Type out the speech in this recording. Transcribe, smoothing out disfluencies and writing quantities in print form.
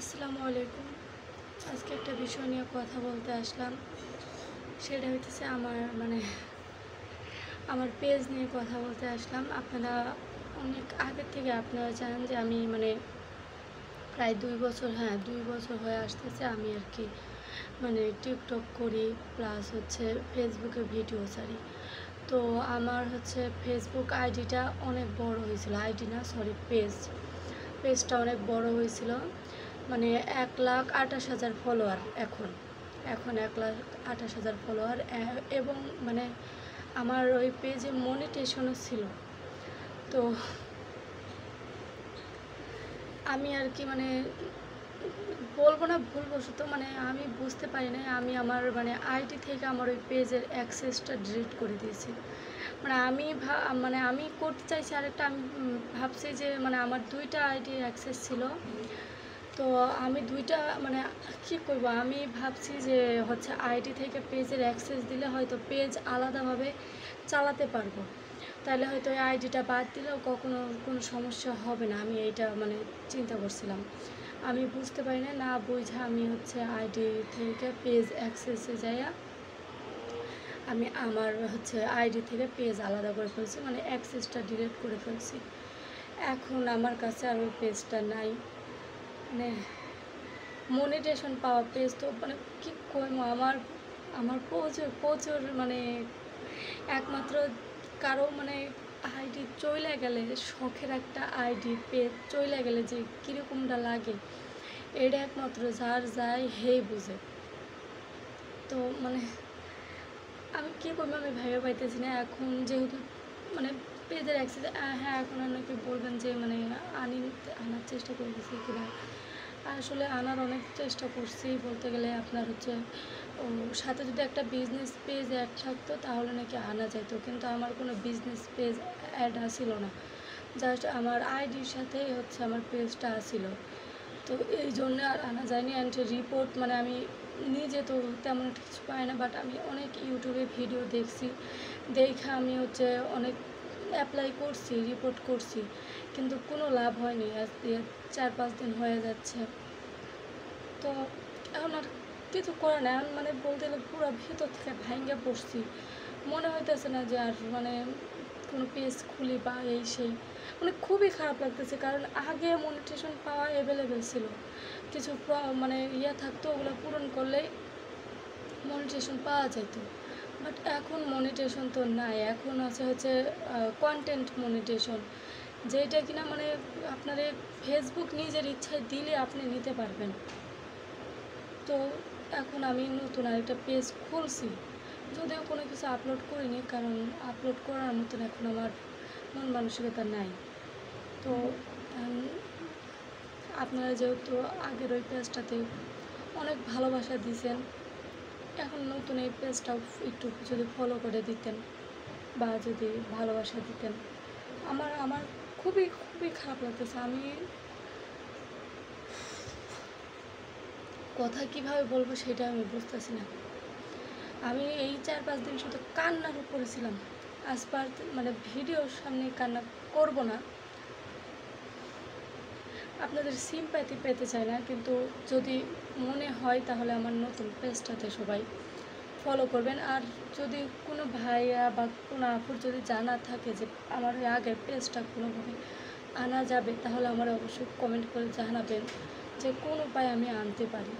আসসালামু আলাইকুম। আজকে একটা বিষয় নিয়ে কথা বলতে আসলাম। সেটা হইতেছে আমার পেজ নিয়ে কথা বলতে আসলাম। আপনারা অনেক আগের থেকে আপনারা জানেন যে আমি প্রায় 2 বছর হয়ে আসতেছে আমি আর কি টিকটক করি, প্লাস হচ্ছে ফেসবুকে ভিডিও ছাড়ি। তো আমার হচ্ছে ফেসবুক আইডিটা অনেক বড় হয়েছিল, আইডি না সরি পেজটা অনেক বড় হয়েছিল। 1,28,000 ফলোয়ার এখন 1,28,000 ফলোয়ার। এবং আমার ওই পেজে মনিটেশনও ছিল। তো আমি আর কি বলবো না ভুলবশত আমি বুঝতে পারি না, আমি আমার আইডি থেকে আমার ওই পেজের অ্যাক্সেসটা ডিলিট করে দিয়েছি। আমি করতে চাইছি আরেকটা, আমি ভাবছি যে আমার 2টা আইডির অ্যাক্সেস ছিল। তো আমি কী করবো, আমি ভাবছি যে হচ্ছে আইডি থেকে পেজের অ্যাক্সেস দিলে হয়তো পেজ আলাদাভাবে চালাতে পারবো, তাহলে হয়তো ওই আইডিটা বাদ দিলেও কোনো সমস্যা হবে না। আমি এইটা চিন্তা করছিলাম। আমি বুঝতে পারি না বুঝে আমি হচ্ছে আইডি থেকে পেজ অ্যাক্সেসে যাইয়া আমি আমার হচ্ছে আইডি থেকে পেজ আলাদা করে ফেলছি, অ্যাক্সেসটা ডিলিট করে ফেলছি। এখন আমার কাছে আর ওই পেজটা নাই। মনিটেশন পাওয়া পেজ তো কী করবো, আমার প্রচুর প্রচুর একমাত্র কারো আইডি চলে গেলে, শখের একটা আইডি পেজ চলে গেলে যে কীরকমটা লাগে, এটা একমাত্র যার যায় হেই বুঝে। তো আমি কী করবো আমি ভেবে পাইতেছি না। এখন যেহেতু পেজের অ্যাক্সেস, হ্যাঁ এখন অনেকে বলবেন যে আনার চেষ্টা করতেছি কিনা। আসলে আনার অনেক চেষ্টা করছি বলতে গেলে, আপনার হচ্ছে সাথে যদি একটা বিজনেস পেজ অ্যাড থাকতো তাহলে নাকি আনা যেত, কিন্তু আমার কোনো বিজনেস পেজ অ্যাড আসিল না, জাস্ট আমার আইডির সাথেই হচ্ছে আমার পেজটা আসিল। তো এই জন্য আর আনা যায়নি। অ্যান্ড রিপোর্ট আমি নিজে তো তেমন কিছু পাই না, বাট আমি অনেক ইউটিউবে ভিডিও দেখছি, দেখে আমি হচ্ছে অনেক অ্যাপ্লাই করছি, রিপোর্ট করছি, কিন্তু কোনো লাভ হয়নি। আজ 4-5 দিন হয়ে যাচ্ছে। তো এখন আর কিছু করে না, এখন বলতে গেলে পুরো ভিতর থেকে ভাঙ্গে পড়ছি। মনে হইতেছে না যে আর কোনো পেজ খুলি বা এই সেই, খুবই খারাপ লাগতেছে। কারণ আগে মনিটেশন পাওয়া অ্যাভেলেবেল ছিল, কিছু ইয়ে থাকতো, ওগুলো পূরণ করলেই মনিটেশন পাওয়া যেত। বাট এখন মনিটেশন তো নাই, এখন হচ্ছে কন্টেন্ট মনিটেশন, যেটা কিনা আপনার ফেসবুক নিজের ইচ্ছায় দিলে আপনি নিতে পারবেন। তো এখন আমি নতুন আরেকটা পেজ খুলছি, যদিও কোনো কিছু আপলোড করিনি, কারণ আপলোড করার মতন এখন আমার মন মানসিকতা নাই। তো আপনারা যেহেতু আগের ওই পেজটাতে অনেক ভালোবাসা দিয়েছেন, এখন নতুন এই পেজটাও একটু যদি ফলো করে দিতেন বা যদি ভালোবাসা দিতেন, আমার খুবই খুবই খারাপ লাগতেছে। আমি কথা কিভাবে বলবো সেটা আমি বুঝতেছি না। আমি এই 4-5 দিন শুধু কান্নার উপরে ছিলাম। আজ ভিডিওর সামনে কান্না করব না, আপনাদের সিম্প্যাথি পেতে চাই না, কিন্তু যদি মনে হয় তাহলে আমার নতুন পেজটাতে সবাই ফলো করবেন। আর যদি কোনো ভাইয়া বা কোনো আপুর যদি জানা থাকে যে আমার ওই আগের পেজটা কোনোভাবে আনা যাবে, তাহলে আমার অবশ্যই কমেন্ট করে জানাবেন যে কোন উপায়ে আমি আনতে পারি।